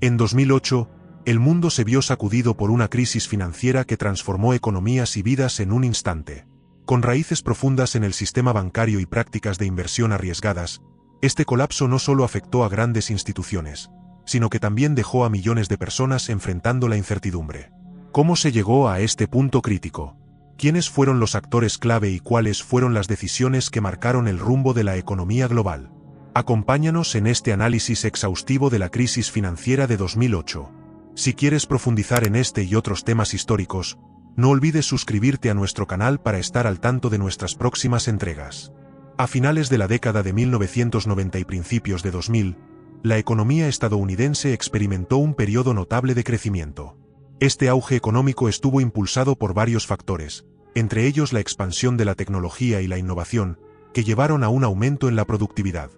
En 2008, el mundo se vio sacudido por una crisis financiera que transformó economías y vidas en un instante. Con raíces profundas en el sistema bancario y prácticas de inversión arriesgadas, este colapso no solo afectó a grandes instituciones, sino que también dejó a millones de personas enfrentando la incertidumbre. ¿Cómo se llegó a este punto crítico? ¿Quiénes fueron los actores clave y cuáles fueron las decisiones que marcaron el rumbo de la economía global? Acompáñanos en este análisis exhaustivo de la crisis financiera de 2008. Si quieres profundizar en este y otros temas históricos, no olvides suscribirte a nuestro canal para estar al tanto de nuestras próximas entregas. A finales de la década de 1990 y principios de 2000, la economía estadounidense experimentó un periodo notable de crecimiento. Este auge económico estuvo impulsado por varios factores, entre ellos la expansión de la tecnología y la innovación, que llevaron a un aumento en la productividad.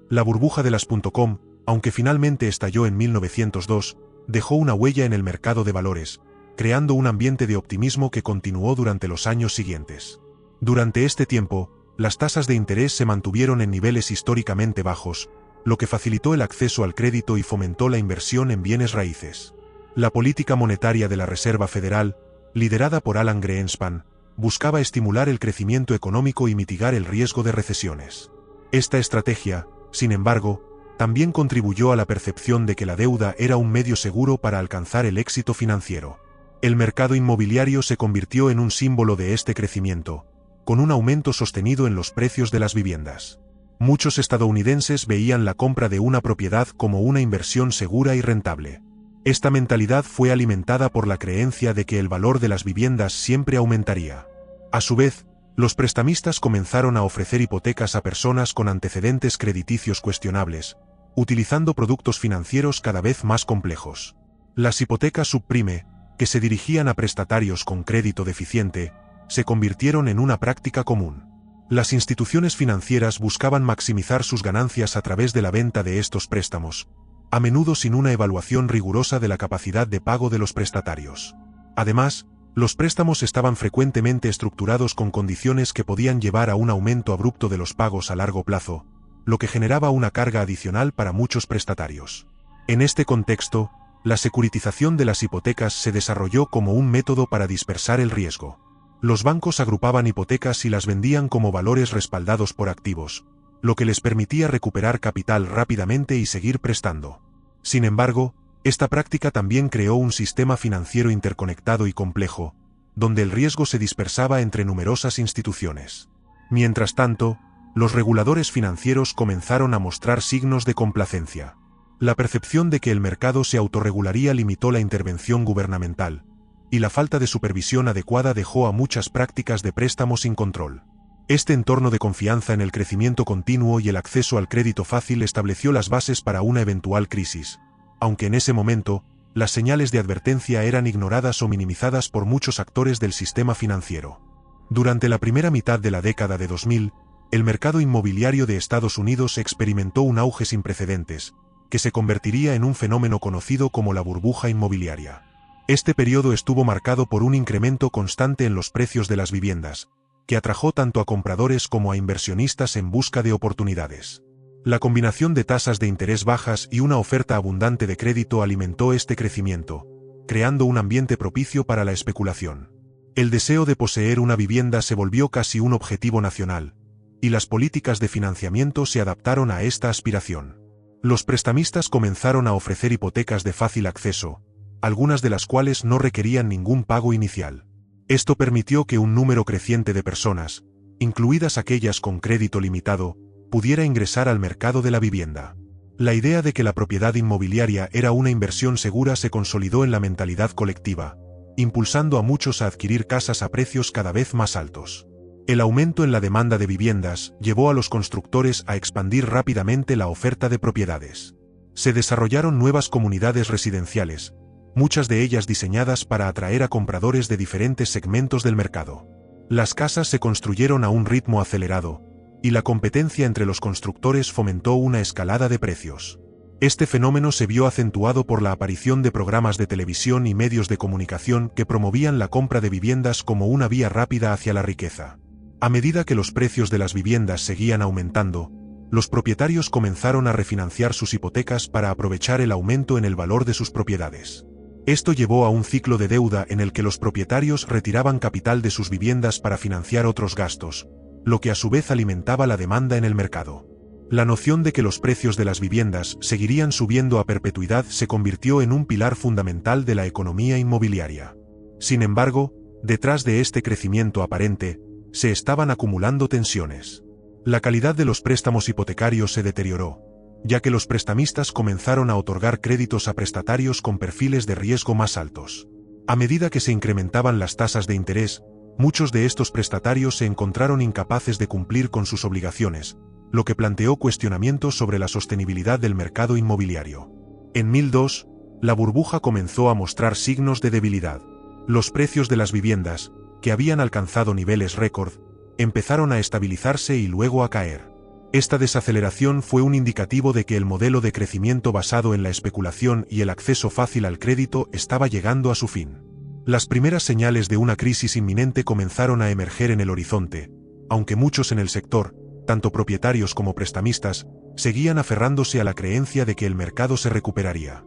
La burbuja de las .com, aunque finalmente estalló en 1902, dejó una huella en el mercado de valores, creando un ambiente de optimismo que continuó durante los años siguientes. Durante este tiempo, las tasas de interés se mantuvieron en niveles históricamente bajos, lo que facilitó el acceso al crédito y fomentó la inversión en bienes raíces. La política monetaria de la Reserva Federal, liderada por Alan Greenspan, buscaba estimular el crecimiento económico y mitigar el riesgo de recesiones. Esta estrategia, sin embargo, también contribuyó a la percepción de que la deuda era un medio seguro para alcanzar el éxito financiero. El mercado inmobiliario se convirtió en un símbolo de este crecimiento, con un aumento sostenido en los precios de las viviendas. Muchos estadounidenses veían la compra de una propiedad como una inversión segura y rentable. Esta mentalidad fue alimentada por la creencia de que el valor de las viviendas siempre aumentaría. A su vez, los prestamistas comenzaron a ofrecer hipotecas a personas con antecedentes crediticios cuestionables, utilizando productos financieros cada vez más complejos. Las hipotecas subprime, que se dirigían a prestatarios con crédito deficiente, se convirtieron en una práctica común. Las instituciones financieras buscaban maximizar sus ganancias a través de la venta de estos préstamos, a menudo sin una evaluación rigurosa de la capacidad de pago de los prestatarios. Además, los préstamos estaban frecuentemente estructurados con condiciones que podían llevar a un aumento abrupto de los pagos a largo plazo, lo que generaba una carga adicional para muchos prestatarios. En este contexto, la securitización de las hipotecas se desarrolló como un método para dispersar el riesgo. Los bancos agrupaban hipotecas y las vendían como valores respaldados por activos, lo que les permitía recuperar capital rápidamente y seguir prestando. Sin embargo, esta práctica también creó un sistema financiero interconectado y complejo, donde el riesgo se dispersaba entre numerosas instituciones. Mientras tanto, los reguladores financieros comenzaron a mostrar signos de complacencia. La percepción de que el mercado se autorregularía limitó la intervención gubernamental, y la falta de supervisión adecuada dejó a muchas prácticas de préstamo sin control. Este entorno de confianza en el crecimiento continuo y el acceso al crédito fácil estableció las bases para una eventual crisis, aunque en ese momento, las señales de advertencia eran ignoradas o minimizadas por muchos actores del sistema financiero. Durante la primera mitad de la década de 2000, el mercado inmobiliario de Estados Unidos experimentó un auge sin precedentes, que se convertiría en un fenómeno conocido como la burbuja inmobiliaria. Este periodo estuvo marcado por un incremento constante en los precios de las viviendas, que atrajo tanto a compradores como a inversionistas en busca de oportunidades. La combinación de tasas de interés bajas y una oferta abundante de crédito alimentó este crecimiento, creando un ambiente propicio para la especulación. El deseo de poseer una vivienda se volvió casi un objetivo nacional, y las políticas de financiamiento se adaptaron a esta aspiración. Los prestamistas comenzaron a ofrecer hipotecas de fácil acceso, algunas de las cuales no requerían ningún pago inicial. Esto permitió que un número creciente de personas, incluidas aquellas con crédito limitado, pudiera ingresar al mercado de la vivienda. La idea de que la propiedad inmobiliaria era una inversión segura se consolidó en la mentalidad colectiva, impulsando a muchos a adquirir casas a precios cada vez más altos. El aumento en la demanda de viviendas llevó a los constructores a expandir rápidamente la oferta de propiedades. Se desarrollaron nuevas comunidades residenciales, muchas de ellas diseñadas para atraer a compradores de diferentes segmentos del mercado. Las casas se construyeron a un ritmo acelerado, y la competencia entre los constructores fomentó una escalada de precios. Este fenómeno se vio acentuado por la aparición de programas de televisión y medios de comunicación que promovían la compra de viviendas como una vía rápida hacia la riqueza. A medida que los precios de las viviendas seguían aumentando, los propietarios comenzaron a refinanciar sus hipotecas para aprovechar el aumento en el valor de sus propiedades. Esto llevó a un ciclo de deuda en el que los propietarios retiraban capital de sus viviendas para financiar otros gastos, lo que a su vez alimentaba la demanda en el mercado. La noción de que los precios de las viviendas seguirían subiendo a perpetuidad se convirtió en un pilar fundamental de la economía inmobiliaria. Sin embargo, detrás de este crecimiento aparente, se estaban acumulando tensiones. La calidad de los préstamos hipotecarios se deterioró, ya que los prestamistas comenzaron a otorgar créditos a prestatarios con perfiles de riesgo más altos. A medida que se incrementaban las tasas de interés, muchos de estos prestatarios se encontraron incapaces de cumplir con sus obligaciones, lo que planteó cuestionamientos sobre la sostenibilidad del mercado inmobiliario. En 2002, la burbuja comenzó a mostrar signos de debilidad. Los precios de las viviendas, que habían alcanzado niveles récord, empezaron a estabilizarse y luego a caer. Esta desaceleración fue un indicativo de que el modelo de crecimiento basado en la especulación y el acceso fácil al crédito estaba llegando a su fin. Las primeras señales de una crisis inminente comenzaron a emerger en el horizonte, aunque muchos en el sector, tanto propietarios como prestamistas, seguían aferrándose a la creencia de que el mercado se recuperaría.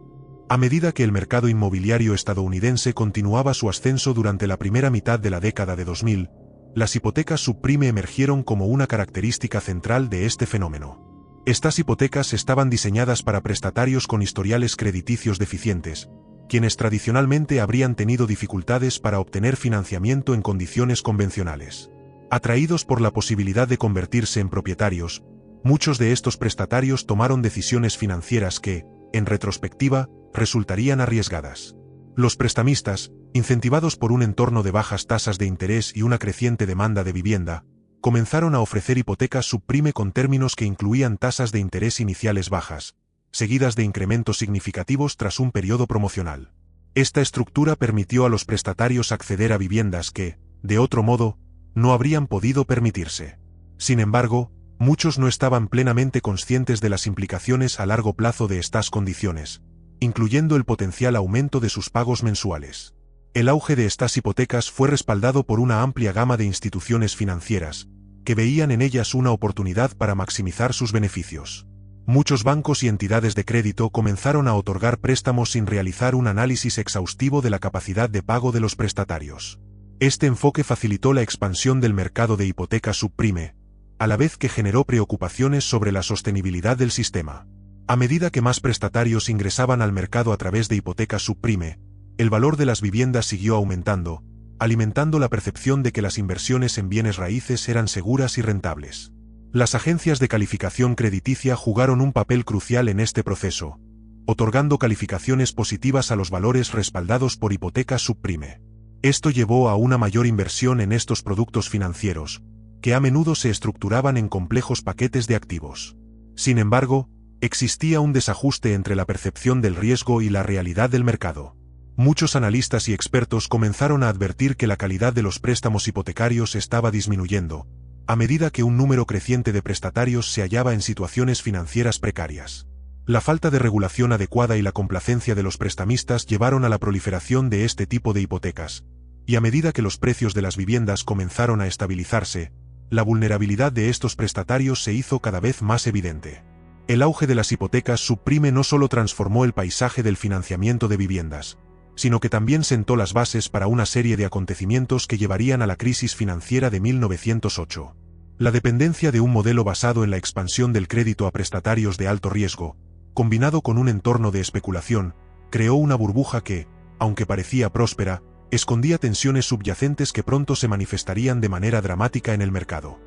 A medida que el mercado inmobiliario estadounidense continuaba su ascenso durante la primera mitad de la década de 2000, las hipotecas subprime emergieron como una característica central de este fenómeno. Estas hipotecas estaban diseñadas para prestatarios con historiales crediticios deficientes, quienes tradicionalmente habrían tenido dificultades para obtener financiamiento en condiciones convencionales. Atraídos por la posibilidad de convertirse en propietarios, muchos de estos prestatarios tomaron decisiones financieras que, en retrospectiva, resultarían arriesgadas. Los prestamistas, incentivados por un entorno de bajas tasas de interés y una creciente demanda de vivienda, comenzaron a ofrecer hipotecas subprime con términos que incluían tasas de interés iniciales bajas, seguidas de incrementos significativos tras un periodo promocional. Esta estructura permitió a los prestatarios acceder a viviendas que, de otro modo, no habrían podido permitirse. Sin embargo, muchos no estaban plenamente conscientes de las implicaciones a largo plazo de estas condiciones, incluyendo el potencial aumento de sus pagos mensuales. El auge de estas hipotecas fue respaldado por una amplia gama de instituciones financieras, que veían en ellas una oportunidad para maximizar sus beneficios. Muchos bancos y entidades de crédito comenzaron a otorgar préstamos sin realizar un análisis exhaustivo de la capacidad de pago de los prestatarios. Este enfoque facilitó la expansión del mercado de hipotecas subprime, a la vez que generó preocupaciones sobre la sostenibilidad del sistema. A medida que más prestatarios ingresaban al mercado a través de hipotecas subprime, el valor de las viviendas siguió aumentando, alimentando la percepción de que las inversiones en bienes raíces eran seguras y rentables. Las agencias de calificación crediticia jugaron un papel crucial en este proceso, otorgando calificaciones positivas a los valores respaldados por hipotecas subprime. Esto llevó a una mayor inversión en estos productos financieros, que a menudo se estructuraban en complejos paquetes de activos. Sin embargo, existía un desajuste entre la percepción del riesgo y la realidad del mercado. Muchos analistas y expertos comenzaron a advertir que la calidad de los préstamos hipotecarios estaba disminuyendo, a medida que un número creciente de prestatarios se hallaba en situaciones financieras precarias. La falta de regulación adecuada y la complacencia de los prestamistas llevaron a la proliferación de este tipo de hipotecas, y a medida que los precios de las viviendas comenzaron a estabilizarse, la vulnerabilidad de estos prestatarios se hizo cada vez más evidente. El auge de las hipotecas subprime no solo transformó el paisaje del financiamiento de viviendas, sino que también sentó las bases para una serie de acontecimientos que llevarían a la crisis financiera de 1908. La dependencia de un modelo basado en la expansión del crédito a prestatarios de alto riesgo, combinado con un entorno de especulación, creó una burbuja que, aunque parecía próspera, escondía tensiones subyacentes que pronto se manifestarían de manera dramática en el mercado.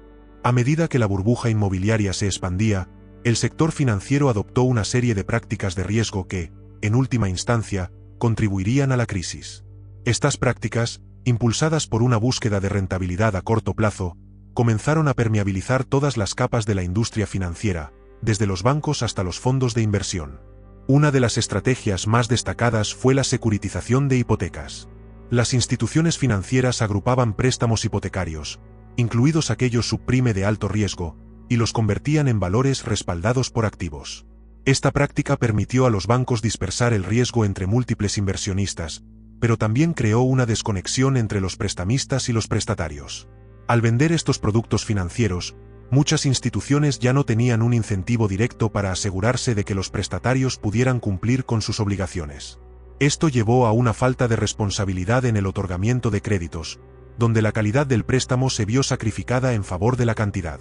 A medida que la burbuja inmobiliaria se expandía, el sector financiero adoptó una serie de prácticas de riesgo que, en última instancia, contribuirían a la crisis. Estas prácticas, impulsadas por una búsqueda de rentabilidad a corto plazo, comenzaron a permeabilizar todas las capas de la industria financiera, desde los bancos hasta los fondos de inversión. Una de las estrategias más destacadas fue la securitización de hipotecas. Las instituciones financieras agrupaban préstamos hipotecarios, incluidos aquellos subprime de alto riesgo, y los convertían en valores respaldados por activos. Esta práctica permitió a los bancos dispersar el riesgo entre múltiples inversionistas, pero también creó una desconexión entre los prestamistas y los prestatarios. Al vender estos productos financieros, Muchas instituciones ya no tenían un incentivo directo para asegurarse de que los prestatarios pudieran cumplir con sus obligaciones. Esto llevó a una falta de responsabilidad en el otorgamiento de créditos, donde la calidad del préstamo se vio sacrificada en favor de la cantidad.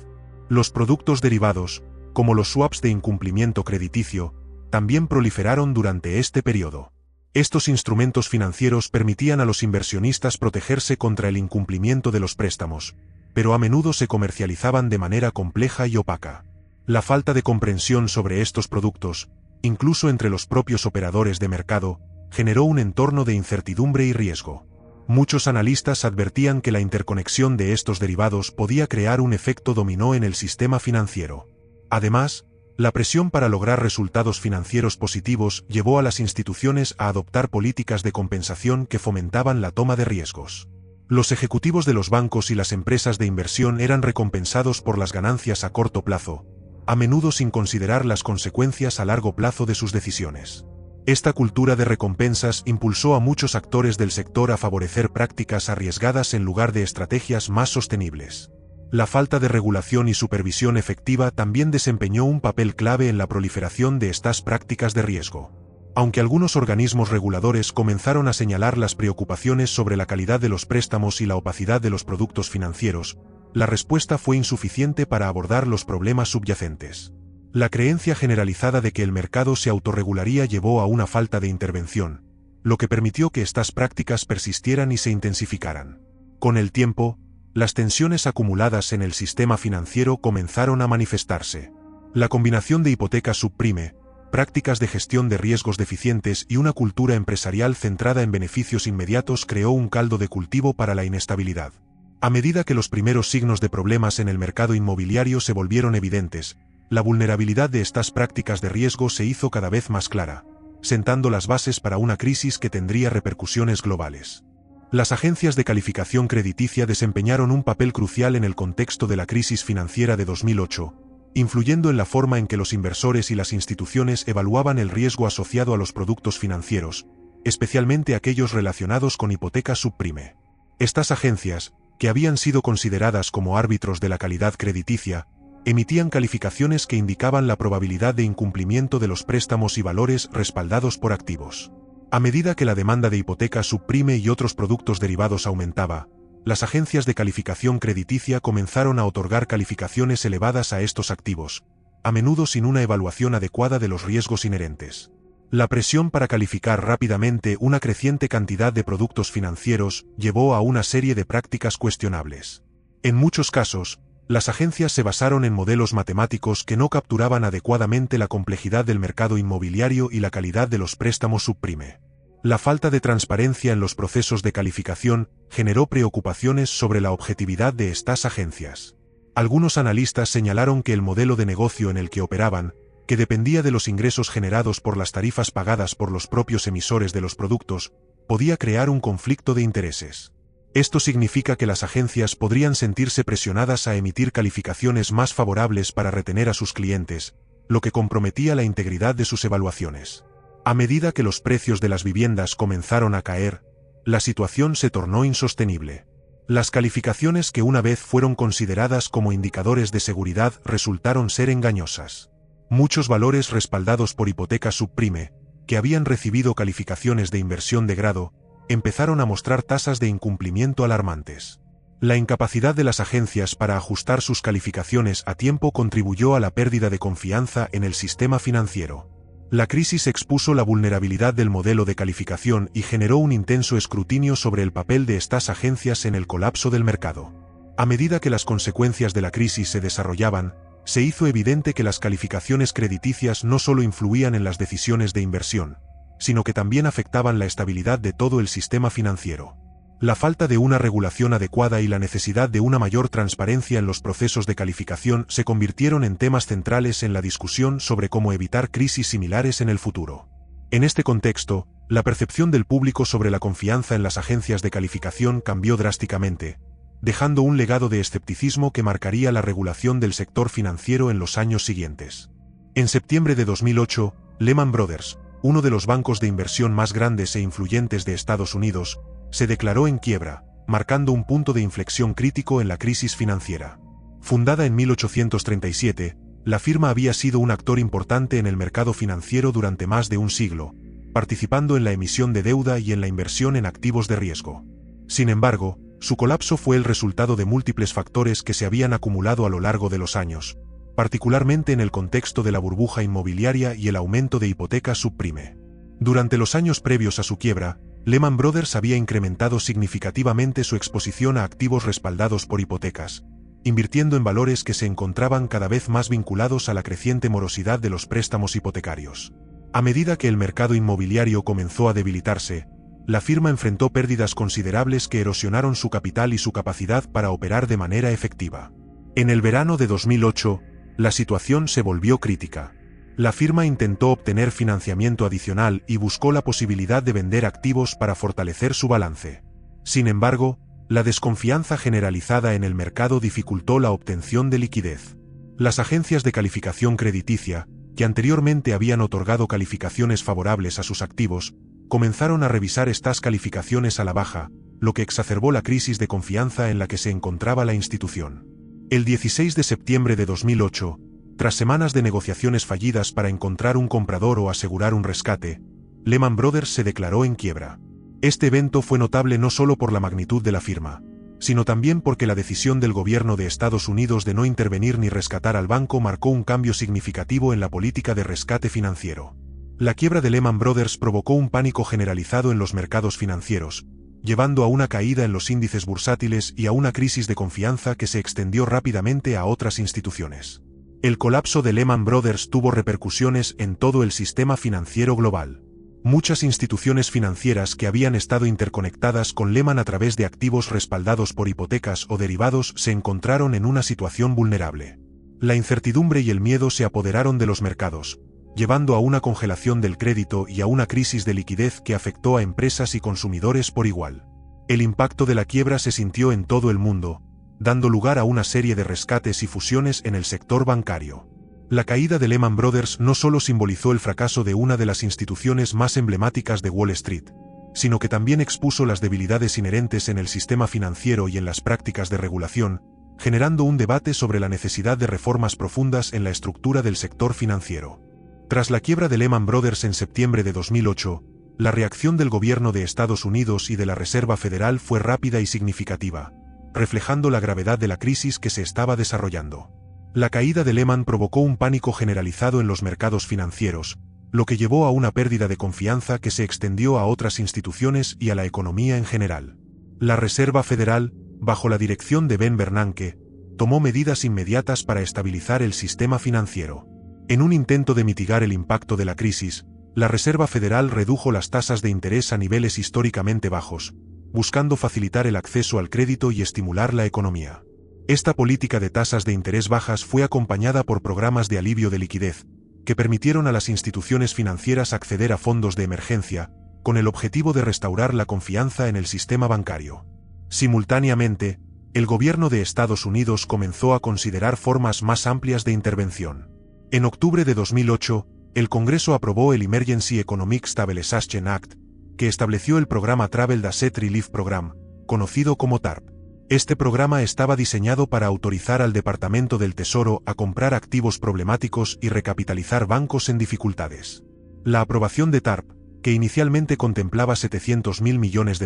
Los productos derivados, como los swaps de incumplimiento crediticio, también proliferaron durante este periodo. Estos instrumentos financieros permitían a los inversionistas protegerse contra el incumplimiento de los préstamos, pero a menudo se comercializaban de manera compleja y opaca. La falta de comprensión sobre estos productos, incluso entre los propios operadores de mercado, generó un entorno de incertidumbre y riesgo. Muchos analistas advertían que la interconexión de estos derivados podía crear un efecto dominó en el sistema financiero. Además, la presión para lograr resultados financieros positivos llevó a las instituciones a adoptar políticas de compensación que fomentaban la toma de riesgos. Los ejecutivos de los bancos y las empresas de inversión eran recompensados por las ganancias a corto plazo, a menudo sin considerar las consecuencias a largo plazo de sus decisiones. Esta cultura de recompensas impulsó a muchos actores del sector a favorecer prácticas arriesgadas en lugar de estrategias más sostenibles. La falta de regulación y supervisión efectiva también desempeñó un papel clave en la proliferación de estas prácticas de riesgo. Aunque algunos organismos reguladores comenzaron a señalar las preocupaciones sobre la calidad de los préstamos y la opacidad de los productos financieros, la respuesta fue insuficiente para abordar los problemas subyacentes. La creencia generalizada de que el mercado se autorregularía llevó a una falta de intervención, lo que permitió que estas prácticas persistieran y se intensificaran. Con el tiempo, las tensiones acumuladas en el sistema financiero comenzaron a manifestarse. La combinación de hipotecas subprime, prácticas de gestión de riesgos deficientes y una cultura empresarial centrada en beneficios inmediatos creó un caldo de cultivo para la inestabilidad. A medida que los primeros signos de problemas en el mercado inmobiliario se volvieron evidentes, la vulnerabilidad de estas prácticas de riesgo se hizo cada vez más clara, sentando las bases para una crisis que tendría repercusiones globales. Las agencias de calificación crediticia desempeñaron un papel crucial en el contexto de la crisis financiera de 2008, influyendo en la forma en que los inversores y las instituciones evaluaban el riesgo asociado a los productos financieros, especialmente aquellos relacionados con hipotecas subprime. Estas agencias, que habían sido consideradas como árbitros de la calidad crediticia, emitían calificaciones que indicaban la probabilidad de incumplimiento de los préstamos y valores respaldados por activos. A medida que la demanda de hipotecas subprime y otros productos derivados aumentaba, las agencias de calificación crediticia comenzaron a otorgar calificaciones elevadas a estos activos, a menudo sin una evaluación adecuada de los riesgos inherentes. La presión para calificar rápidamente una creciente cantidad de productos financieros llevó a una serie de prácticas cuestionables. En muchos casos, las agencias se basaron en modelos matemáticos que no capturaban adecuadamente la complejidad del mercado inmobiliario y la calidad de los préstamos subprime. La falta de transparencia en los procesos de calificación generó preocupaciones sobre la objetividad de estas agencias. Algunos analistas señalaron que el modelo de negocio en el que operaban, que dependía de los ingresos generados por las tarifas pagadas por los propios emisores de los productos, podía crear un conflicto de intereses. Esto significa que las agencias podrían sentirse presionadas a emitir calificaciones más favorables para retener a sus clientes, lo que comprometía la integridad de sus evaluaciones. A medida que los precios de las viviendas comenzaron a caer, la situación se tornó insostenible. Las calificaciones que una vez fueron consideradas como indicadores de seguridad resultaron ser engañosas. Muchos valores respaldados por hipotecas subprime, que habían recibido calificaciones de inversión de grado, empezaron a mostrar tasas de incumplimiento alarmantes. La incapacidad de las agencias para ajustar sus calificaciones a tiempo contribuyó a la pérdida de confianza en el sistema financiero. La crisis expuso la vulnerabilidad del modelo de calificación y generó un intenso escrutinio sobre el papel de estas agencias en el colapso del mercado. A medida que las consecuencias de la crisis se desarrollaban, se hizo evidente que las calificaciones crediticias no solo influían en las decisiones de inversión, sino que también afectaban la estabilidad de todo el sistema financiero. La falta de una regulación adecuada y la necesidad de una mayor transparencia en los procesos de calificación se convirtieron en temas centrales en la discusión sobre cómo evitar crisis similares en el futuro. En este contexto, la percepción del público sobre la confianza en las agencias de calificación cambió drásticamente, dejando un legado de escepticismo que marcaría la regulación del sector financiero en los años siguientes. En septiembre de 2008, Lehman Brothers, uno de los bancos de inversión más grandes e influyentes de Estados Unidos, se declaró en quiebra, marcando un punto de inflexión crítico en la crisis financiera. Fundada en 1837, la firma había sido un actor importante en el mercado financiero durante más de un siglo, participando en la emisión de deuda y en la inversión en activos de riesgo. Sin embargo, su colapso fue el resultado de múltiples factores que se habían acumulado a lo largo de los años, particularmente en el contexto de la burbuja inmobiliaria y el aumento de hipotecas subprime. Durante los años previos a su quiebra, Lehman Brothers había incrementado significativamente su exposición a activos respaldados por hipotecas, invirtiendo en valores que se encontraban cada vez más vinculados a la creciente morosidad de los préstamos hipotecarios. A medida que el mercado inmobiliario comenzó a debilitarse, la firma enfrentó pérdidas considerables que erosionaron su capital y su capacidad para operar de manera efectiva. En el verano de 2008, la situación se volvió crítica. La firma intentó obtener financiamiento adicional y buscó la posibilidad de vender activos para fortalecer su balance. Sin embargo, la desconfianza generalizada en el mercado dificultó la obtención de liquidez. Las agencias de calificación crediticia, que anteriormente habían otorgado calificaciones favorables a sus activos, comenzaron a revisar estas calificaciones a la baja, lo que exacerbó la crisis de confianza en la que se encontraba la institución. El 16 de septiembre de 2008, tras semanas de negociaciones fallidas para encontrar un comprador o asegurar un rescate, Lehman Brothers se declaró en quiebra. Este evento fue notable no solo por la magnitud de la firma, sino también porque la decisión del gobierno de Estados Unidos de no intervenir ni rescatar al banco marcó un cambio significativo en la política de rescate financiero. La quiebra de Lehman Brothers provocó un pánico generalizado en los mercados financieros, llevando a una caída en los índices bursátiles y a una crisis de confianza que se extendió rápidamente a otras instituciones. El colapso de Lehman Brothers tuvo repercusiones en todo el sistema financiero global. Muchas instituciones financieras que habían estado interconectadas con Lehman a través de activos respaldados por hipotecas o derivados se encontraron en una situación vulnerable. La incertidumbre y el miedo se apoderaron de los mercados, llevando a una congelación del crédito y a una crisis de liquidez que afectó a empresas y consumidores por igual. El impacto de la quiebra se sintió en todo el mundo, dando lugar a una serie de rescates y fusiones en el sector bancario. La caída de Lehman Brothers no solo simbolizó el fracaso de una de las instituciones más emblemáticas de Wall Street, sino que también expuso las debilidades inherentes en el sistema financiero y en las prácticas de regulación, generando un debate sobre la necesidad de reformas profundas en la estructura del sector financiero. Tras la quiebra de Lehman Brothers en septiembre de 2008, la reacción del gobierno de Estados Unidos y de la Reserva Federal fue rápida y significativa, reflejando la gravedad de la crisis que se estaba desarrollando. La caída de Lehman provocó un pánico generalizado en los mercados financieros, lo que llevó a una pérdida de confianza que se extendió a otras instituciones y a la economía en general. La Reserva Federal, bajo la dirección de Ben Bernanke, tomó medidas inmediatas para estabilizar el sistema financiero. En un intento de mitigar el impacto de la crisis, la Reserva Federal redujo las tasas de interés a niveles históricamente bajos, buscando facilitar el acceso al crédito y estimular la economía. Esta política de tasas de interés bajas fue acompañada por programas de alivio de liquidez, que permitieron a las instituciones financieras acceder a fondos de emergencia, con el objetivo de restaurar la confianza en el sistema bancario. Simultáneamente, el gobierno de Estados Unidos comenzó a considerar formas más amplias de intervención. En octubre de 2008, el Congreso aprobó el Emergency Economic Stabilization Act, que estableció el programa Travel Asset Relief Program, conocido como TARP. Este programa estaba diseñado para autorizar al Departamento del Tesoro a comprar activos problemáticos y recapitalizar bancos en dificultades. La aprobación de TARP, que inicialmente contemplaba $700.000 millones,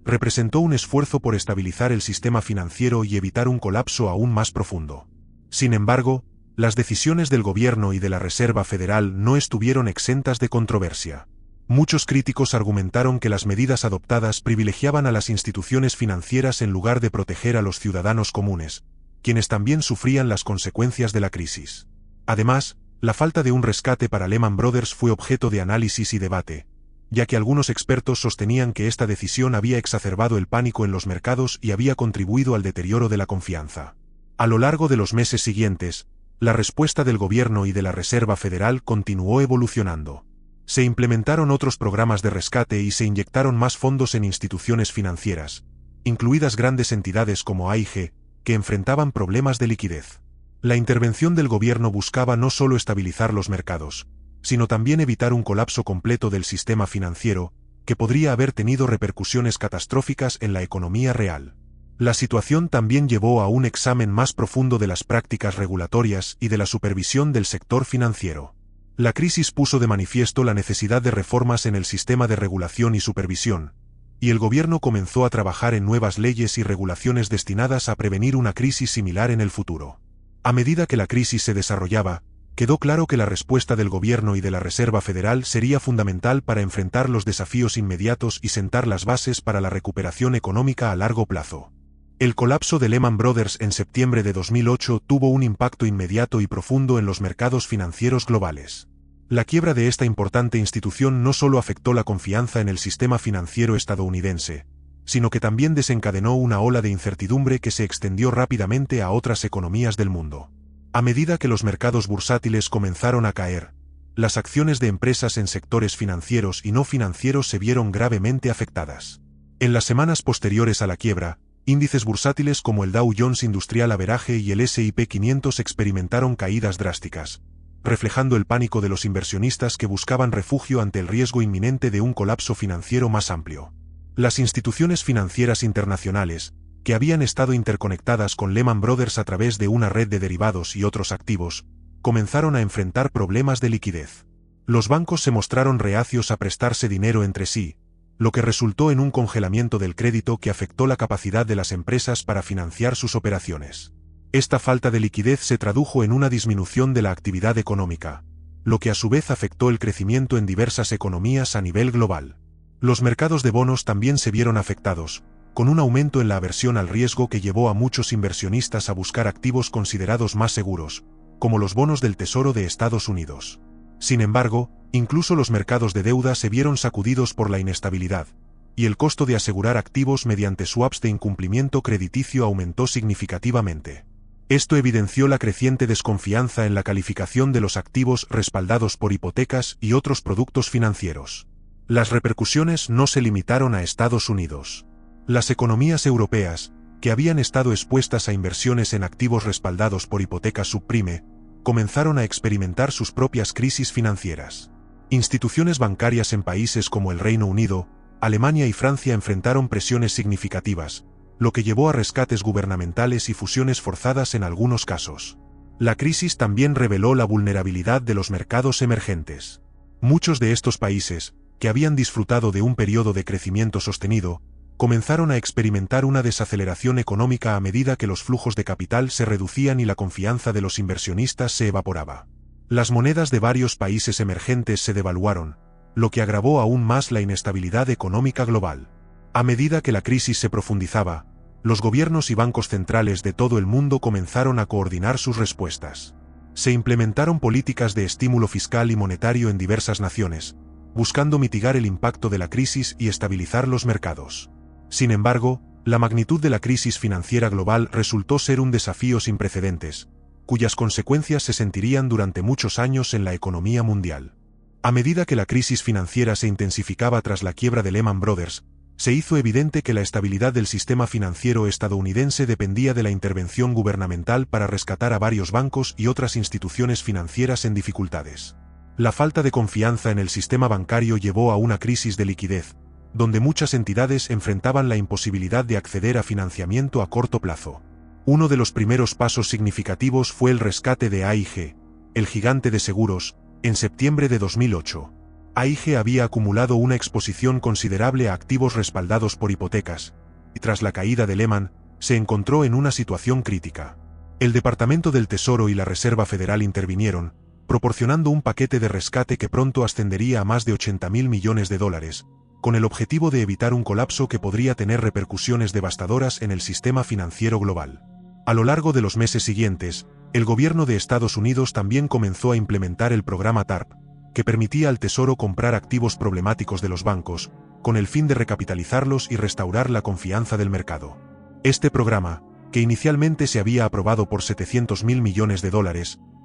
representó un esfuerzo por estabilizar el sistema financiero y evitar un colapso aún más profundo. Sin embargo, las decisiones del gobierno y de la Reserva Federal no estuvieron exentas de controversia. Muchos críticos argumentaron que las medidas adoptadas privilegiaban a las instituciones financieras en lugar de proteger a los ciudadanos comunes, quienes también sufrían las consecuencias de la crisis. Además, la falta de un rescate para Lehman Brothers fue objeto de análisis y debate, ya que algunos expertos sostenían que esta decisión había exacerbado el pánico en los mercados y había contribuido al deterioro de la confianza. A lo largo de los meses siguientes, la respuesta del gobierno y de la Reserva Federal continuó evolucionando. Se implementaron otros programas de rescate y se inyectaron más fondos en instituciones financieras, incluidas grandes entidades como AIG, que enfrentaban problemas de liquidez. La intervención del gobierno buscaba no solo estabilizar los mercados, sino también evitar un colapso completo del sistema financiero, que podría haber tenido repercusiones catastróficas en la economía real. La situación también llevó a un examen más profundo de las prácticas regulatorias y de la supervisión del sector financiero. La crisis puso de manifiesto la necesidad de reformas en el sistema de regulación y supervisión, y el gobierno comenzó a trabajar en nuevas leyes y regulaciones destinadas a prevenir una crisis similar en el futuro. A medida que la crisis se desarrollaba, quedó claro que la respuesta del gobierno y de la Reserva Federal sería fundamental para enfrentar los desafíos inmediatos y sentar las bases para la recuperación económica a largo plazo. El colapso de Lehman Brothers en septiembre de 2008 tuvo un impacto inmediato y profundo en los mercados financieros globales. La quiebra de esta importante institución no solo afectó la confianza en el sistema financiero estadounidense, sino que también desencadenó una ola de incertidumbre que se extendió rápidamente a otras economías del mundo. A medida que los mercados bursátiles comenzaron a caer, las acciones de empresas en sectores financieros y no financieros se vieron gravemente afectadas. En las semanas posteriores a la quiebra, índices bursátiles como el Dow Jones Industrial Average y el S&P 500 experimentaron caídas drásticas, reflejando el pánico de los inversionistas que buscaban refugio ante el riesgo inminente de un colapso financiero más amplio. Las instituciones financieras internacionales, que habían estado interconectadas con Lehman Brothers a través de una red de derivados y otros activos, comenzaron a enfrentar problemas de liquidez. Los bancos se mostraron reacios a prestarse dinero entre sí, lo que resultó en un congelamiento del crédito que afectó la capacidad de las empresas para financiar sus operaciones. Esta falta de liquidez se tradujo en una disminución de la actividad económica, lo que a su vez afectó el crecimiento en diversas economías a nivel global. Los mercados de bonos también se vieron afectados, con un aumento en la aversión al riesgo que llevó a muchos inversionistas a buscar activos considerados más seguros, como los bonos del Tesoro de Estados Unidos. Sin embargo, incluso los mercados de deuda se vieron sacudidos por la inestabilidad, y el costo de asegurar activos mediante swaps de incumplimiento crediticio aumentó significativamente. Esto evidenció la creciente desconfianza en la calificación de los activos respaldados por hipotecas y otros productos financieros. Las repercusiones no se limitaron a Estados Unidos. Las economías europeas, que habían estado expuestas a inversiones en activos respaldados por hipotecas subprime, comenzaron a experimentar sus propias crisis financieras. Instituciones bancarias en países como el Reino Unido, Alemania y Francia enfrentaron presiones significativas, lo que llevó a rescates gubernamentales y fusiones forzadas en algunos casos. La crisis también reveló la vulnerabilidad de los mercados emergentes. Muchos de estos países, que habían disfrutado de un periodo de crecimiento sostenido, comenzaron a experimentar una desaceleración económica a medida que los flujos de capital se reducían y la confianza de los inversionistas se evaporaba. Las monedas de varios países emergentes se devaluaron, lo que agravó aún más la inestabilidad económica global. A medida que la crisis se profundizaba, los gobiernos y bancos centrales de todo el mundo comenzaron a coordinar sus respuestas. Se implementaron políticas de estímulo fiscal y monetario en diversas naciones, buscando mitigar el impacto de la crisis y estabilizar los mercados. Sin embargo, la magnitud de la crisis financiera global resultó ser un desafío sin precedentes, cuyas consecuencias se sentirían durante muchos años en la economía mundial. A medida que la crisis financiera se intensificaba tras la quiebra de Lehman Brothers, se hizo evidente que la estabilidad del sistema financiero estadounidense dependía de la intervención gubernamental para rescatar a varios bancos y otras instituciones financieras en dificultades. La falta de confianza en el sistema bancario llevó a una crisis de liquidez, donde muchas entidades enfrentaban la imposibilidad de acceder a financiamiento a corto plazo. Uno de los primeros pasos significativos fue el rescate de AIG, el gigante de seguros, en septiembre de 2008. AIG había acumulado una exposición considerable a activos respaldados por hipotecas, y tras la caída de Lehman, se encontró en una situación crítica. El Departamento del Tesoro y la Reserva Federal intervinieron, proporcionando un paquete de rescate que pronto ascendería a más de $80.000 millones, con el objetivo de evitar un colapso que podría tener repercusiones devastadoras en el sistema financiero global. A lo largo de los meses siguientes, el gobierno de Estados Unidos también comenzó a implementar el programa TARP, que permitía al Tesoro comprar activos problemáticos de los bancos, con el fin de recapitalizarlos y restaurar la confianza del mercado. Este programa, que inicialmente se había aprobado por $700.000 millones,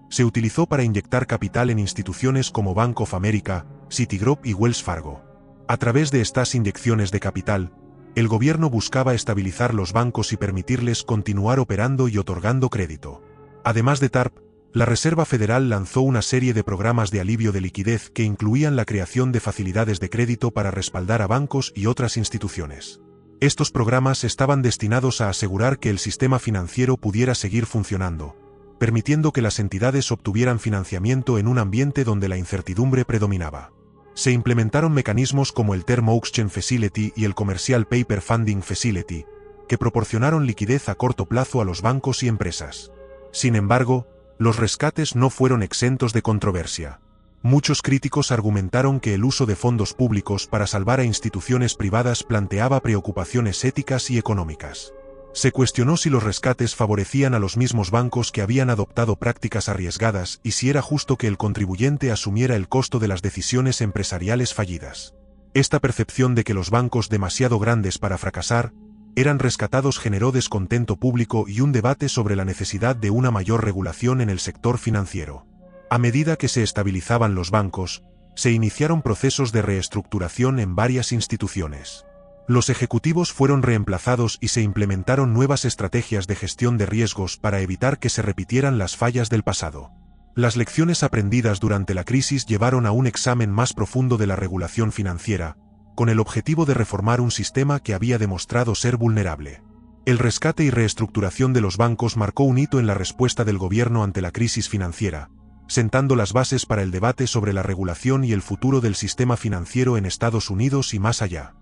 se utilizó para inyectar capital en instituciones como Bank of America, Citigroup y Wells Fargo. A través de estas inyecciones de capital, el gobierno buscaba estabilizar los bancos y permitirles continuar operando y otorgando crédito. Además de TARP, la Reserva Federal lanzó una serie de programas de alivio de liquidez que incluían la creación de facilidades de crédito para respaldar a bancos y otras instituciones. Estos programas estaban destinados a asegurar que el sistema financiero pudiera seguir funcionando, permitiendo que las entidades obtuvieran financiamiento en un ambiente donde la incertidumbre predominaba. Se implementaron mecanismos como el Term Auction Facility y el Commercial Paper Funding Facility, que proporcionaron liquidez a corto plazo a los bancos y empresas. Sin embargo, los rescates no fueron exentos de controversia. Muchos críticos argumentaron que el uso de fondos públicos para salvar a instituciones privadas planteaba preocupaciones éticas y económicas. Se cuestionó si los rescates favorecían a los mismos bancos que habían adoptado prácticas arriesgadas y si era justo que el contribuyente asumiera el costo de las decisiones empresariales fallidas. Esta percepción de que los bancos demasiado grandes para fracasar eran rescatados generó descontento público y un debate sobre la necesidad de una mayor regulación en el sector financiero. A medida que se estabilizaban los bancos, se iniciaron procesos de reestructuración en varias instituciones. Los ejecutivos fueron reemplazados y se implementaron nuevas estrategias de gestión de riesgos para evitar que se repitieran las fallas del pasado. Las lecciones aprendidas durante la crisis llevaron a un examen más profundo de la regulación financiera, con el objetivo de reformar un sistema que había demostrado ser vulnerable. El rescate y reestructuración de los bancos marcó un hito en la respuesta del gobierno ante la crisis financiera, sentando las bases para el debate sobre la regulación y el futuro del sistema financiero en Estados Unidos y más allá.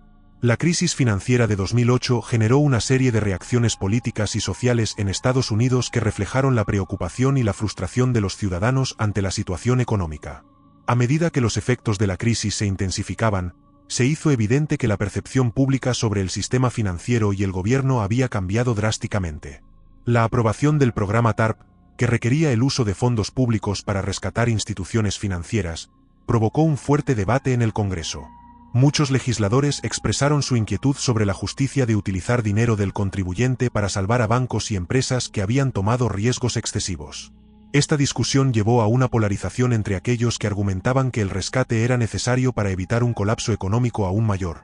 La crisis financiera de 2008 generó una serie de reacciones políticas y sociales en Estados Unidos que reflejaron la preocupación y la frustración de los ciudadanos ante la situación económica. A medida que los efectos de la crisis se intensificaban, se hizo evidente que la percepción pública sobre el sistema financiero y el gobierno había cambiado drásticamente. La aprobación del programa TARP, que requería el uso de fondos públicos para rescatar instituciones financieras, provocó un fuerte debate en el Congreso. Muchos legisladores expresaron su inquietud sobre la justicia de utilizar dinero del contribuyente para salvar a bancos y empresas que habían tomado riesgos excesivos. Esta discusión llevó a una polarización entre aquellos que argumentaban que el rescate era necesario para evitar un colapso económico aún mayor,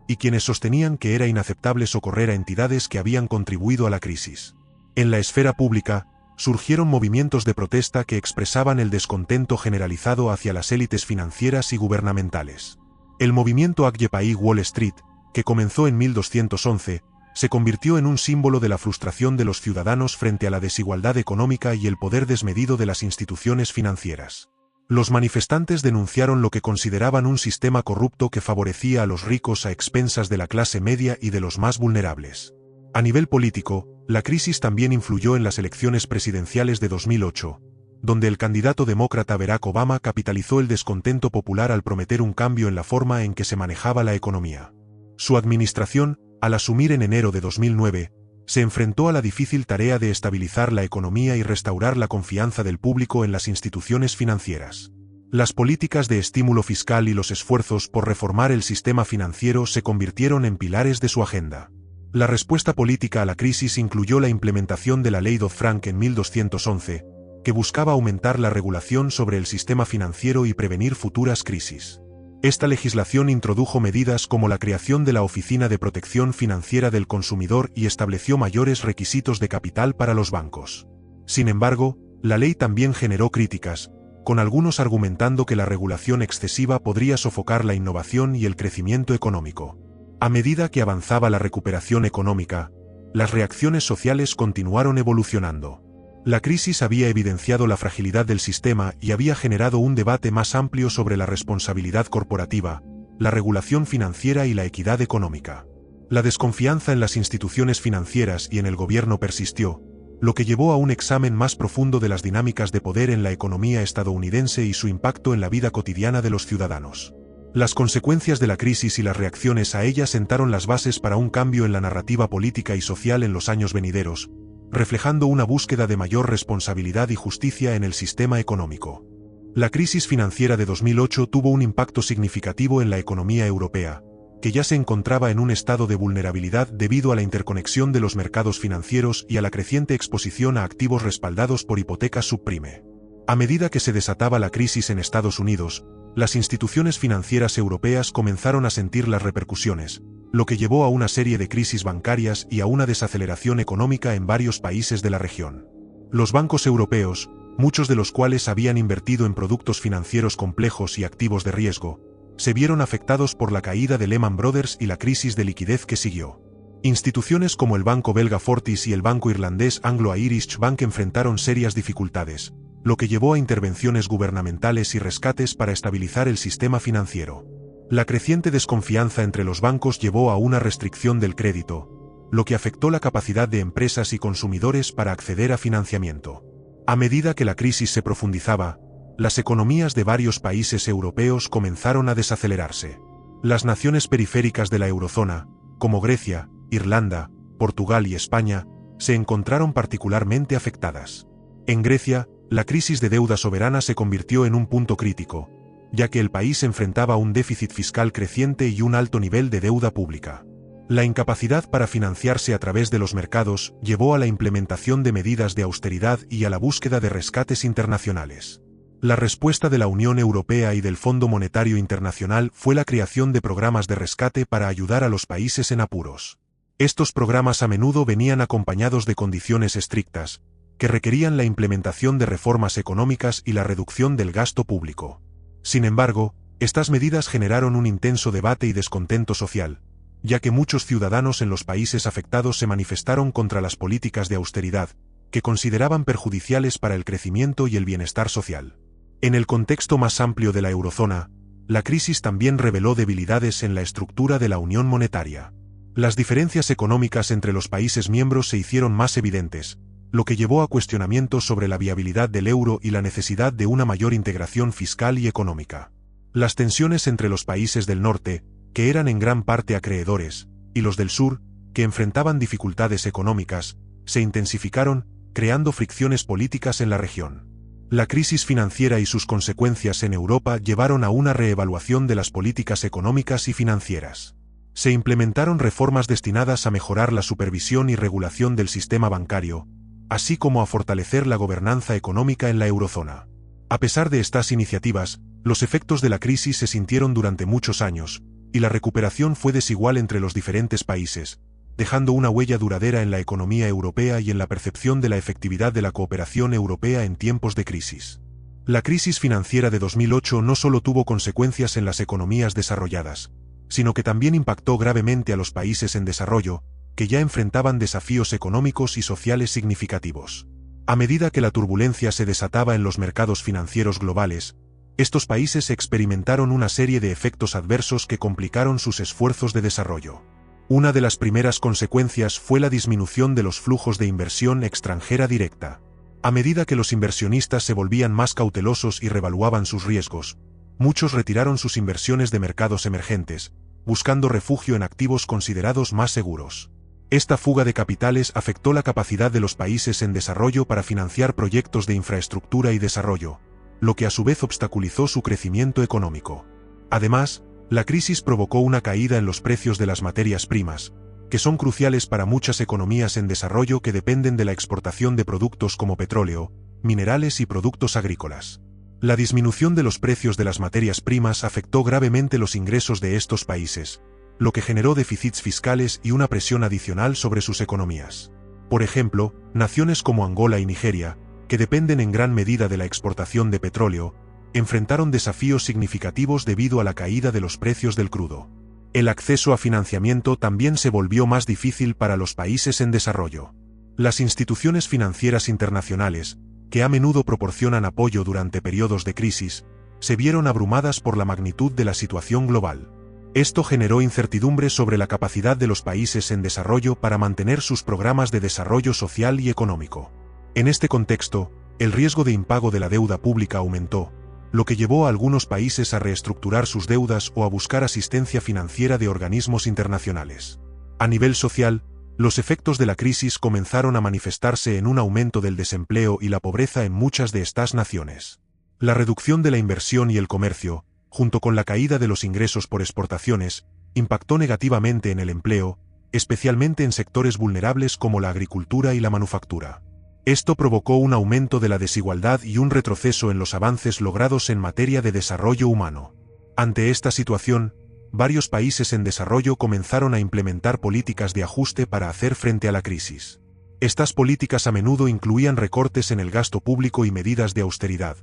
y quienes sostenían que era inaceptable socorrer a entidades que habían contribuido a la crisis. En la esfera pública, surgieron movimientos de protesta que expresaban el descontento generalizado hacia las élites financieras y gubernamentales. El movimiento Occupy Wall Street, que comenzó en 1211, se convirtió en un símbolo de la frustración de los ciudadanos frente a la desigualdad económica y el poder desmedido de las instituciones financieras. Los manifestantes denunciaron lo que consideraban un sistema corrupto que favorecía a los ricos a expensas de la clase media y de los más vulnerables. A nivel político, la crisis también influyó en las elecciones presidenciales de 2008, donde el candidato demócrata Barack Obama capitalizó el descontento popular al prometer un cambio en la forma en que se manejaba la economía. Su administración, al asumir en enero de 2009, se enfrentó a la difícil tarea de estabilizar la economía y restaurar la confianza del público en las instituciones financieras. Las políticas de estímulo fiscal y los esfuerzos por reformar el sistema financiero se convirtieron en pilares de su agenda. La respuesta política a la crisis incluyó la implementación de la Ley Dodd-Frank en 1211, que buscaba aumentar la regulación sobre el sistema financiero y prevenir futuras crisis. Esta legislación introdujo medidas como la creación de la Oficina de Protección Financiera del Consumidor y estableció mayores requisitos de capital para los bancos. Sin embargo, la ley también generó críticas, con algunos argumentando que la regulación excesiva podría sofocar la innovación y el crecimiento económico. A medida que avanzaba la recuperación económica, las reacciones sociales continuaron evolucionando. La crisis había evidenciado la fragilidad del sistema y había generado un debate más amplio sobre la responsabilidad corporativa, la regulación financiera y la equidad económica. La desconfianza en las instituciones financieras y en el gobierno persistió, lo que llevó a un examen más profundo de las dinámicas de poder en la economía estadounidense y su impacto en la vida cotidiana de los ciudadanos. Las consecuencias de la crisis y las reacciones a ella sentaron las bases para un cambio en la narrativa política y social en los años venideros, reflejando una búsqueda de mayor responsabilidad y justicia en el sistema económico. La crisis financiera de 2008 tuvo un impacto significativo en la economía europea, que ya se encontraba en un estado de vulnerabilidad debido a la interconexión de los mercados financieros y a la creciente exposición a activos respaldados por hipotecas subprime. A medida que se desataba la crisis en Estados Unidos, las instituciones financieras europeas comenzaron a sentir las repercusiones, lo que llevó a una serie de crisis bancarias y a una desaceleración económica en varios países de la región. Los bancos europeos, muchos de los cuales habían invertido en productos financieros complejos y activos de riesgo, se vieron afectados por la caída de Lehman Brothers y la crisis de liquidez que siguió. Instituciones como el banco belga Fortis y el banco irlandés Anglo-Irish Bank enfrentaron serias dificultades, lo que llevó a intervenciones gubernamentales y rescates para estabilizar el sistema financiero. La creciente desconfianza entre los bancos llevó a una restricción del crédito, lo que afectó la capacidad de empresas y consumidores para acceder a financiamiento. A medida que la crisis se profundizaba, las economías de varios países europeos comenzaron a desacelerarse. Las naciones periféricas de la eurozona, como Grecia, Irlanda, Portugal y España, se encontraron particularmente afectadas. En Grecia, la crisis de deuda soberana se convirtió en un punto crítico, ya que el país enfrentaba un déficit fiscal creciente y un alto nivel de deuda pública. La incapacidad para financiarse a través de los mercados llevó a la implementación de medidas de austeridad y a la búsqueda de rescates internacionales. La respuesta de la Unión Europea y del Fondo Monetario Internacional fue la creación de programas de rescate para ayudar a los países en apuros. Estos programas a menudo venían acompañados de condiciones estrictas, que requerían la implementación de reformas económicas y la reducción del gasto público. Sin embargo, estas medidas generaron un intenso debate y descontento social, ya que muchos ciudadanos en los países afectados se manifestaron contra las políticas de austeridad, que consideraban perjudiciales para el crecimiento y el bienestar social. En el contexto más amplio de la eurozona, la crisis también reveló debilidades en la estructura de la unión monetaria. Las diferencias económicas entre los países miembros se hicieron más evidentes, lo que llevó a cuestionamientos sobre la viabilidad del euro y la necesidad de una mayor integración fiscal y económica. Las tensiones entre los países del norte, que eran en gran parte acreedores, y los del sur, que enfrentaban dificultades económicas, se intensificaron, creando fricciones políticas en la región. La crisis financiera y sus consecuencias en Europa llevaron a una reevaluación de las políticas económicas y financieras. Se implementaron reformas destinadas a mejorar la supervisión y regulación del sistema bancario, así como a fortalecer la gobernanza económica en la eurozona. A pesar de estas iniciativas, los efectos de la crisis se sintieron durante muchos años, y la recuperación fue desigual entre los diferentes países, dejando una huella duradera en la economía europea y en la percepción de la efectividad de la cooperación europea en tiempos de crisis. La crisis financiera de 2008 no solo tuvo consecuencias en las economías desarrolladas, sino que también impactó gravemente a los países en desarrollo, que ya enfrentaban desafíos económicos y sociales significativos. A medida que la turbulencia se desataba en los mercados financieros globales, estos países experimentaron una serie de efectos adversos que complicaron sus esfuerzos de desarrollo. Una de las primeras consecuencias fue la disminución de los flujos de inversión extranjera directa. A medida que los inversionistas se volvían más cautelosos y revaluaban sus riesgos, muchos retiraron sus inversiones de mercados emergentes, buscando refugio en activos considerados más seguros. Esta fuga de capitales afectó la capacidad de los países en desarrollo para financiar proyectos de infraestructura y desarrollo, lo que a su vez obstaculizó su crecimiento económico. Además, la crisis provocó una caída en los precios de las materias primas, que son cruciales para muchas economías en desarrollo que dependen de la exportación de productos como petróleo, minerales y productos agrícolas. La disminución de los precios de las materias primas afectó gravemente los ingresos de estos países, lo que generó déficits fiscales y una presión adicional sobre sus economías. Por ejemplo, naciones como Angola y Nigeria, que dependen en gran medida de la exportación de petróleo, enfrentaron desafíos significativos debido a la caída de los precios del crudo. El acceso a financiamiento también se volvió más difícil para los países en desarrollo. Las instituciones financieras internacionales, que a menudo proporcionan apoyo durante periodos de crisis, se vieron abrumadas por la magnitud de la situación global. Esto generó incertidumbre sobre la capacidad de los países en desarrollo para mantener sus programas de desarrollo social y económico. En este contexto, el riesgo de impago de la deuda pública aumentó, lo que llevó a algunos países a reestructurar sus deudas o a buscar asistencia financiera de organismos internacionales. A nivel social, los efectos de la crisis comenzaron a manifestarse en un aumento del desempleo y la pobreza en muchas de estas naciones. La reducción de la inversión y el comercio, junto con la caída de los ingresos por exportaciones, impactó negativamente en el empleo, especialmente en sectores vulnerables como la agricultura y la manufactura. Esto provocó un aumento de la desigualdad y un retroceso en los avances logrados en materia de desarrollo humano. Ante esta situación, varios países en desarrollo comenzaron a implementar políticas de ajuste para hacer frente a la crisis. Estas políticas a menudo incluían recortes en el gasto público y medidas de austeridad,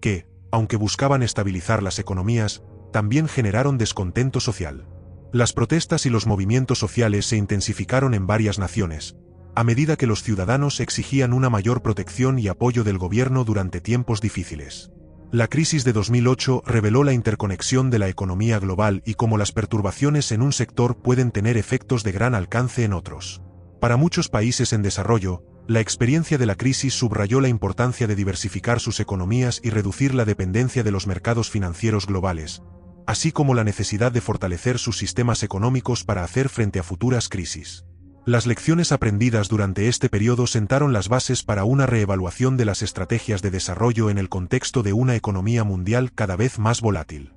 que, aunque buscaban estabilizar las economías, también generaron descontento social. Las protestas y los movimientos sociales se intensificaron en varias naciones, a medida que los ciudadanos exigían una mayor protección y apoyo del gobierno durante tiempos difíciles. La crisis de 2008 reveló la interconexión de la economía global y cómo las perturbaciones en un sector pueden tener efectos de gran alcance en otros. Para muchos países en desarrollo, la experiencia de la crisis subrayó la importancia de diversificar sus economías y reducir la dependencia de los mercados financieros globales, así como la necesidad de fortalecer sus sistemas económicos para hacer frente a futuras crisis. Las lecciones aprendidas durante este periodo sentaron las bases para una reevaluación de las estrategias de desarrollo en el contexto de una economía mundial cada vez más volátil.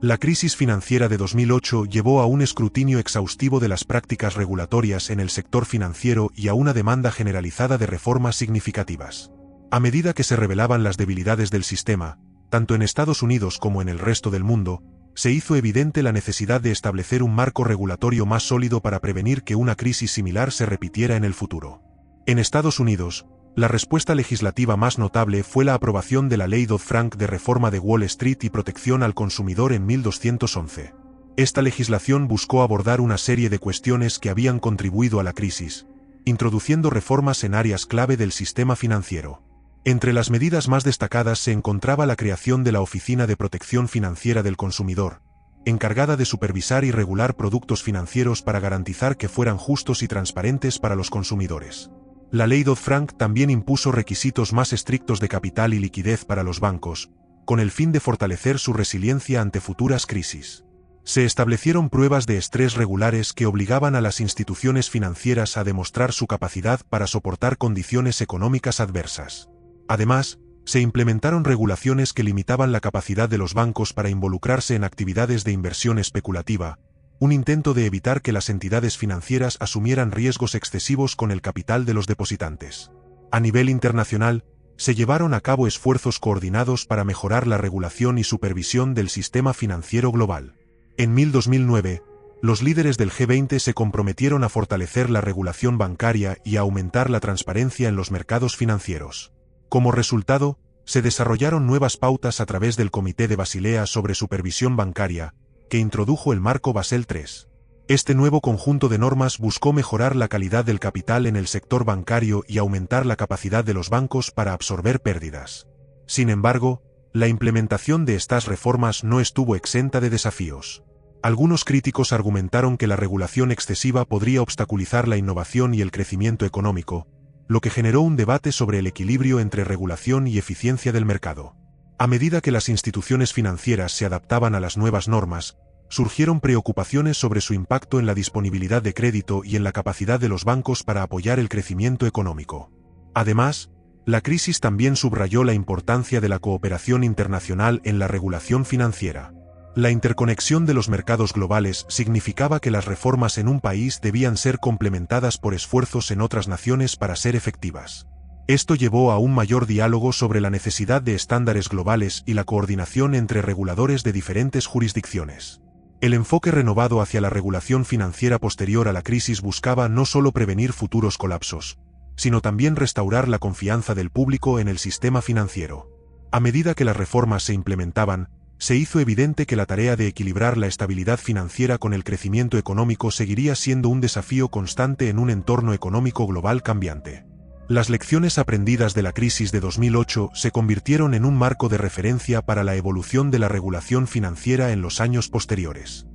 La crisis financiera de 2008 llevó a un escrutinio exhaustivo de las prácticas regulatorias en el sector financiero y a una demanda generalizada de reformas significativas. A medida que se revelaban las debilidades del sistema, tanto en Estados Unidos como en el resto del mundo, se hizo evidente la necesidad de establecer un marco regulatorio más sólido para prevenir que una crisis similar se repitiera en el futuro. En Estados Unidos, la respuesta legislativa más notable fue la aprobación de la Ley Dodd-Frank de reforma de Wall Street y protección al consumidor en 1211. Esta legislación buscó abordar una serie de cuestiones que habían contribuido a la crisis, introduciendo reformas en áreas clave del sistema financiero. Entre las medidas más destacadas se encontraba la creación de la Oficina de Protección Financiera del Consumidor, encargada de supervisar y regular productos financieros para garantizar que fueran justos y transparentes para los consumidores. La ley Dodd-Frank también impuso requisitos más estrictos de capital y liquidez para los bancos, con el fin de fortalecer su resiliencia ante futuras crisis. Se establecieron pruebas de estrés regulares que obligaban a las instituciones financieras a demostrar su capacidad para soportar condiciones económicas adversas. Además, se implementaron regulaciones que limitaban la capacidad de los bancos para involucrarse en actividades de inversión especulativa, un intento de evitar que las entidades financieras asumieran riesgos excesivos con el capital de los depositantes. A nivel internacional, se llevaron a cabo esfuerzos coordinados para mejorar la regulación y supervisión del sistema financiero global. En 2009, los líderes del G20 se comprometieron a fortalecer la regulación bancaria y a aumentar la transparencia en los mercados financieros. Como resultado, se desarrollaron nuevas pautas a través del Comité de Basilea sobre Supervisión Bancaria, que introdujo el marco Basel III. Este nuevo conjunto de normas buscó mejorar la calidad del capital en el sector bancario y aumentar la capacidad de los bancos para absorber pérdidas. Sin embargo, la implementación de estas reformas no estuvo exenta de desafíos. Algunos críticos argumentaron que la regulación excesiva podría obstaculizar la innovación y el crecimiento económico, lo que generó un debate sobre el equilibrio entre regulación y eficiencia del mercado. A medida que las instituciones financieras se adaptaban a las nuevas normas, surgieron preocupaciones sobre su impacto en la disponibilidad de crédito y en la capacidad de los bancos para apoyar el crecimiento económico. Además, la crisis también subrayó la importancia de la cooperación internacional en la regulación financiera. La interconexión de los mercados globales significaba que las reformas en un país debían ser complementadas por esfuerzos en otras naciones para ser efectivas. Esto llevó a un mayor diálogo sobre la necesidad de estándares globales y la coordinación entre reguladores de diferentes jurisdicciones. El enfoque renovado hacia la regulación financiera posterior a la crisis buscaba no solo prevenir futuros colapsos, sino también restaurar la confianza del público en el sistema financiero. A medida que las reformas se implementaban, se hizo evidente que la tarea de equilibrar la estabilidad financiera con el crecimiento económico seguiría siendo un desafío constante en un entorno económico global cambiante. Las lecciones aprendidas de la crisis de 2008 se convirtieron en un marco de referencia para la evolución de la regulación financiera en los años posteriores.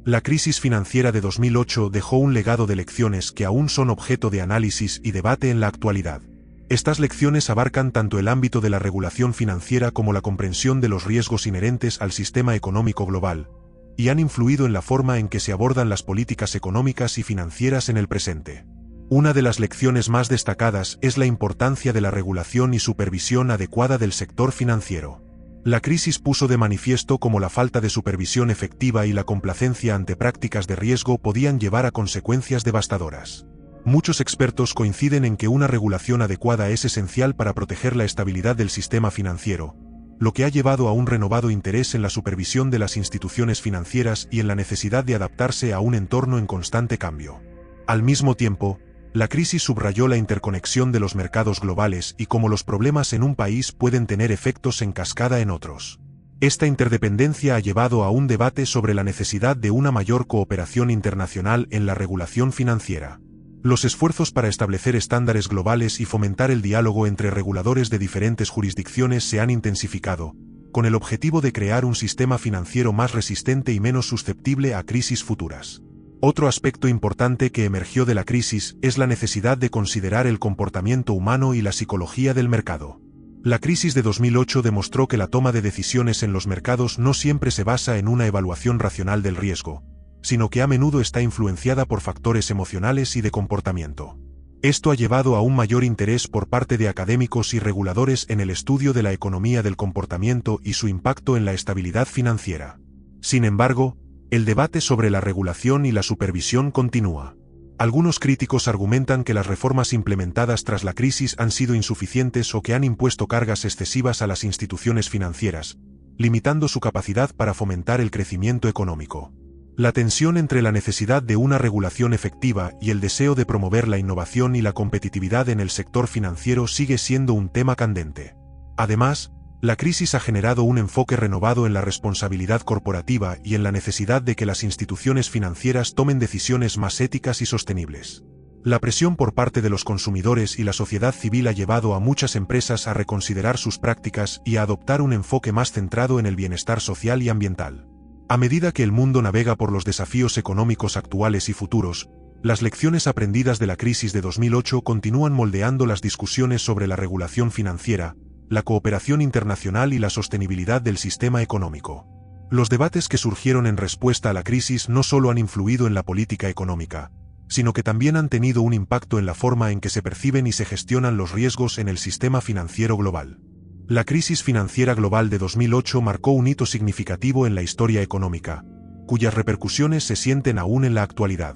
La crisis financiera de 2008 dejó un legado de lecciones que aún son objeto de análisis y debate en la actualidad. Estas lecciones abarcan tanto el ámbito de la regulación financiera como la comprensión de los riesgos inherentes al sistema económico global, y han influido en la forma en que se abordan las políticas económicas y financieras en el presente. Una de las lecciones más destacadas es la importancia de la regulación y supervisión adecuada del sector financiero. La crisis puso de manifiesto cómo la falta de supervisión efectiva y la complacencia ante prácticas de riesgo podían llevar a consecuencias devastadoras. Muchos expertos coinciden en que una regulación adecuada es esencial para proteger la estabilidad del sistema financiero, lo que ha llevado a un renovado interés en la supervisión de las instituciones financieras y en la necesidad de adaptarse a un entorno en constante cambio. Al mismo tiempo, la crisis subrayó la interconexión de los mercados globales y cómo los problemas en un país pueden tener efectos en cascada en otros. Esta interdependencia ha llevado a un debate sobre la necesidad de una mayor cooperación internacional en la regulación financiera. Los esfuerzos para establecer estándares globales y fomentar el diálogo entre reguladores de diferentes jurisdicciones se han intensificado, con el objetivo de crear un sistema financiero más resistente y menos susceptible a crisis futuras. Otro aspecto importante que emergió de la crisis es la necesidad de considerar el comportamiento humano y la psicología del mercado. La crisis de 2008 demostró que la toma de decisiones en los mercados no siempre se basa en una evaluación racional del riesgo, sino que a menudo está influenciada por factores emocionales y de comportamiento. Esto ha llevado a un mayor interés por parte de académicos y reguladores en el estudio de la economía del comportamiento y su impacto en la estabilidad financiera. Sin embargo, el debate sobre la regulación y la supervisión continúa. Algunos críticos argumentan que las reformas implementadas tras la crisis han sido insuficientes o que han impuesto cargas excesivas a las instituciones financieras, limitando su capacidad para fomentar el crecimiento económico. La tensión entre la necesidad de una regulación efectiva y el deseo de promover la innovación y la competitividad en el sector financiero sigue siendo un tema candente. Además, la crisis ha generado un enfoque renovado en la responsabilidad corporativa y en la necesidad de que las instituciones financieras tomen decisiones más éticas y sostenibles. La presión por parte de los consumidores y la sociedad civil ha llevado a muchas empresas a reconsiderar sus prácticas y a adoptar un enfoque más centrado en el bienestar social y ambiental. A medida que el mundo navega por los desafíos económicos actuales y futuros, las lecciones aprendidas de la crisis de 2008 continúan moldeando las discusiones sobre la regulación financiera, la cooperación internacional y la sostenibilidad del sistema económico. Los debates que surgieron en respuesta a la crisis no solo han influido en la política económica, sino que también han tenido un impacto en la forma en que se perciben y se gestionan los riesgos en el sistema financiero global. La crisis financiera global de 2008 marcó un hito significativo en la historia económica, cuyas repercusiones se sienten aún en la actualidad.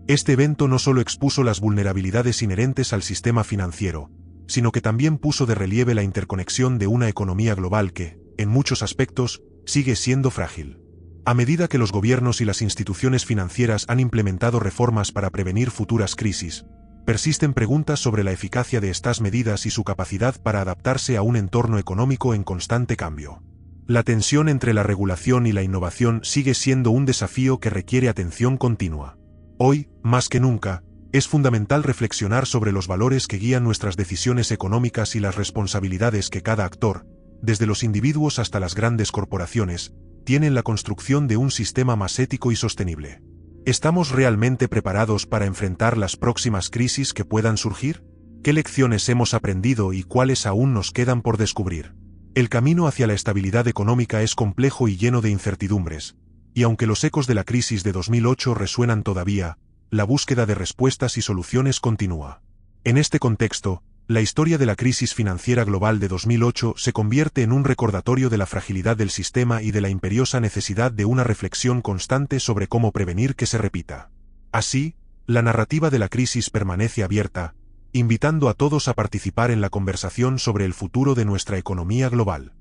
Este evento no solo expuso las vulnerabilidades inherentes al sistema financiero, sino que también puso de relieve la interconexión de una economía global que, en muchos aspectos, sigue siendo frágil. A medida que los gobiernos y las instituciones financieras han implementado reformas para prevenir futuras crisis, persisten preguntas sobre la eficacia de estas medidas y su capacidad para adaptarse a un entorno económico en constante cambio. La tensión entre la regulación y la innovación sigue siendo un desafío que requiere atención continua. Hoy, más que nunca, es fundamental reflexionar sobre los valores que guían nuestras decisiones económicas y las responsabilidades que cada actor, desde los individuos hasta las grandes corporaciones, tiene en la construcción de un sistema más ético y sostenible. ¿Estamos realmente preparados para enfrentar las próximas crisis que puedan surgir? ¿Qué lecciones hemos aprendido y cuáles aún nos quedan por descubrir? El camino hacia la estabilidad económica es complejo y lleno de incertidumbres, y aunque los ecos de la crisis de 2008 resuenan todavía, la búsqueda de respuestas y soluciones continúa. En este contexto, la historia de la crisis financiera global de 2008 se convierte en un recordatorio de la fragilidad del sistema y de la imperiosa necesidad de una reflexión constante sobre cómo prevenir que se repita. Así, la narrativa de la crisis permanece abierta, invitando a todos a participar en la conversación sobre el futuro de nuestra economía global.